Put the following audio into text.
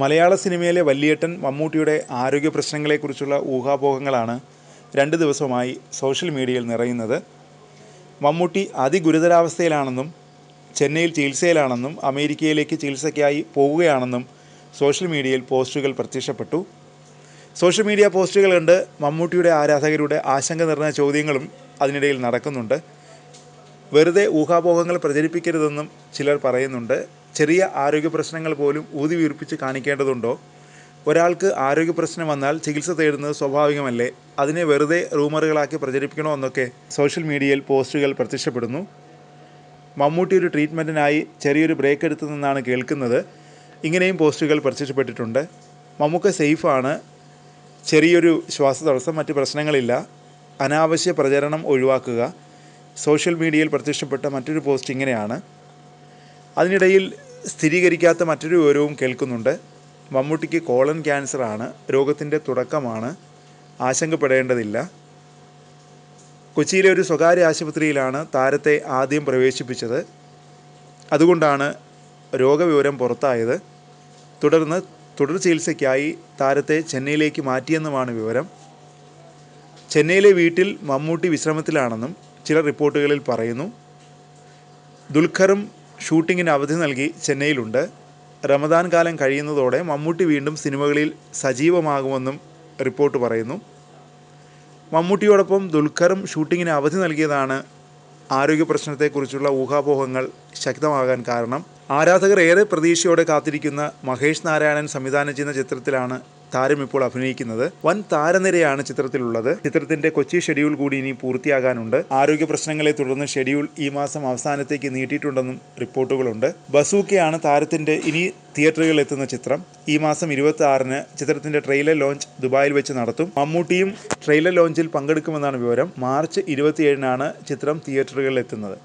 മലയാള സിനിമയിലെ വല്യേട്ടൻ മമ്മൂട്ടിയുടെ ആരോഗ്യ പ്രശ്നങ്ങളെക്കുറിച്ചുള്ള ഊഹാപോഹങ്ങളാണ് 2 ദിവസമായി സോഷ്യൽ മീഡിയയിൽ നിറയുന്നത്. മമ്മൂട്ടി അതിഗുരുതരാവസ്ഥയിലാണെന്നും ചെന്നൈയിൽ ചികിത്സയിലാണെന്നും അമേരിക്കയിലേക്ക് ചികിത്സയ്ക്കായി പോവുകയാണെന്നും സോഷ്യൽ മീഡിയയിൽ പോസ്റ്റുകൾ പ്രത്യക്ഷപ്പെട്ടു. സോഷ്യൽ മീഡിയ പോസ്റ്റുകൾ കണ്ട് മമ്മൂട്ടിയുടെ ആരാധകരുടെ ആശങ്ക നിറഞ്ഞ ചോദ്യങ്ങളും അതിനിടയിൽ നടക്കുന്നുണ്ട്. വെറുതെ ഊഹാപോഹങ്ങൾ പ്രചരിപ്പിക്കരുതെന്നും ചിലർ പറയുന്നുണ്ട്. ചെറിയ ആരോഗ്യ പ്രശ്നങ്ങൾ പോലും ഊതി വീർപ്പിച്ച് കാണിക്കേണ്ടതുണ്ടോ? ഒരാൾക്ക് ആരോഗ്യ പ്രശ്നം വന്നാൽ ചികിത്സ തേടുന്നത് സ്വാഭാവികമല്ലേ? അതിനെ വെറുതെ റൂമറുകളാക്കി പ്രചരിപ്പിക്കണോ എന്നൊക്കെ സോഷ്യൽ മീഡിയയിൽ പോസ്റ്റുകൾ പ്രത്യക്ഷപ്പെടുന്നു. മമ്മൂട്ടി ഒരു ട്രീറ്റ്മെൻറ്റിനായി ചെറിയൊരു ബ്രേക്ക് എടുത്തെന്നാണ് കേൾക്കുന്നത്. ഇങ്ങനെയും പോസ്റ്റുകൾ പ്രത്യക്ഷപ്പെട്ടിട്ടുണ്ട്. മമ്മൂക്ക സേഫാണ്, ചെറിയൊരു ശ്വാസതടസ്സം, മറ്റ് പ്രശ്നങ്ങളില്ല, അനാവശ്യ പ്രചരണം ഒഴിവാക്കുക. സോഷ്യൽ മീഡിയയിൽ പ്രത്യക്ഷപ്പെട്ട മറ്റൊരു പോസ്റ്റ് ഇങ്ങനെയാണ്. അതിനിടയിൽ സ്ഥിരീകരിക്കാത്ത മറ്റൊരു വിവരവും കേൾക്കുന്നുണ്ട്. മമ്മൂട്ടിക്ക് കോളൻ ക്യാൻസറാണ്, രോഗത്തിൻ്റെ തുടക്കമാണ്, ആശങ്കപ്പെടേണ്ടതില്ല. കൊച്ചിയിലെ ഒരു സ്വകാര്യ ആശുപത്രിയിലാണ് താരത്തെ ആദ്യം പ്രവേശിപ്പിച്ചത്. അതുകൊണ്ടാണ് രോഗവിവരം പുറത്തായത്. തുടർന്ന് തുടർ ചികിത്സയ്ക്കായി താരത്തെ ചെന്നൈയിലേക്ക് മാറ്റിയെന്നുമാണ് വിവരം. ചെന്നൈയിലെ വീട്ടിൽ മമ്മൂട്ടി വിശ്രമത്തിലാണെന്നും ചില റിപ്പോർട്ടുകളിൽ പറയുന്നു. ദുൽഖറും ഷൂട്ടിങ്ങിന് അവധി നൽകി ചെന്നൈയിലുണ്ട്. റമദാൻ കാലം കഴിയുന്നതോടെ മമ്മൂട്ടി വീണ്ടും സിനിമകളിൽ സജീവമാകുമെന്നും റിപ്പോർട്ട് പറയുന്നു. മമ്മൂട്ടിയോടൊപ്പം ദുൽഖറും ഷൂട്ടിങ്ങിന് അവധി നൽകിയതാണ് ആരോഗ്യ പ്രശ്നത്തെക്കുറിച്ചുള്ള ഊഹാപോഹങ്ങൾ ശക്തമാകാൻ കാരണം. ആരാധകർ ഏറെ പ്രതീക്ഷയോടെ കാത്തിരിക്കുന്ന മഹേഷ് നാരായണൻ സംവിധാനം ചെയ്യുന്ന ചിത്രത്തിലാണ് താരം ഇപ്പോൾ അഭിനയിക്കുന്നത്. വൻ താരനിരയാണ് ചിത്രത്തിലുള്ളത്. ചിത്രത്തിൻ്റെ കൊച്ചി ഷെഡ്യൂൾ കൂടി ഇനി പൂർത്തിയാകാനുണ്ട്. ആരോഗ്യ പ്രശ്നങ്ങളെ തുടർന്ന് ഷെഡ്യൂൾ ഈ മാസം അവസാനത്തേക്ക് നീട്ടിയിട്ടുണ്ടെന്നും റിപ്പോർട്ടുകളുണ്ട്. ബസൂക്കയാണ് താരത്തിൻ്റെ ഇനി തിയേറ്ററുകളിൽ എത്തുന്ന ചിത്രം. ഈ മാസം 26-ന് ചിത്രത്തിൻ്റെ ട്രെയിലർ ലോഞ്ച് ദുബായിൽ വെച്ച് നടത്തും. മമ്മൂട്ടിയും ട്രെയിലർ ലോഞ്ചിൽ പങ്കെടുക്കുമെന്നാണ് വിവരം. മാർച്ച് 27-നാണ് ചിത്രം തിയേറ്ററുകളിൽ എത്തുന്നത്.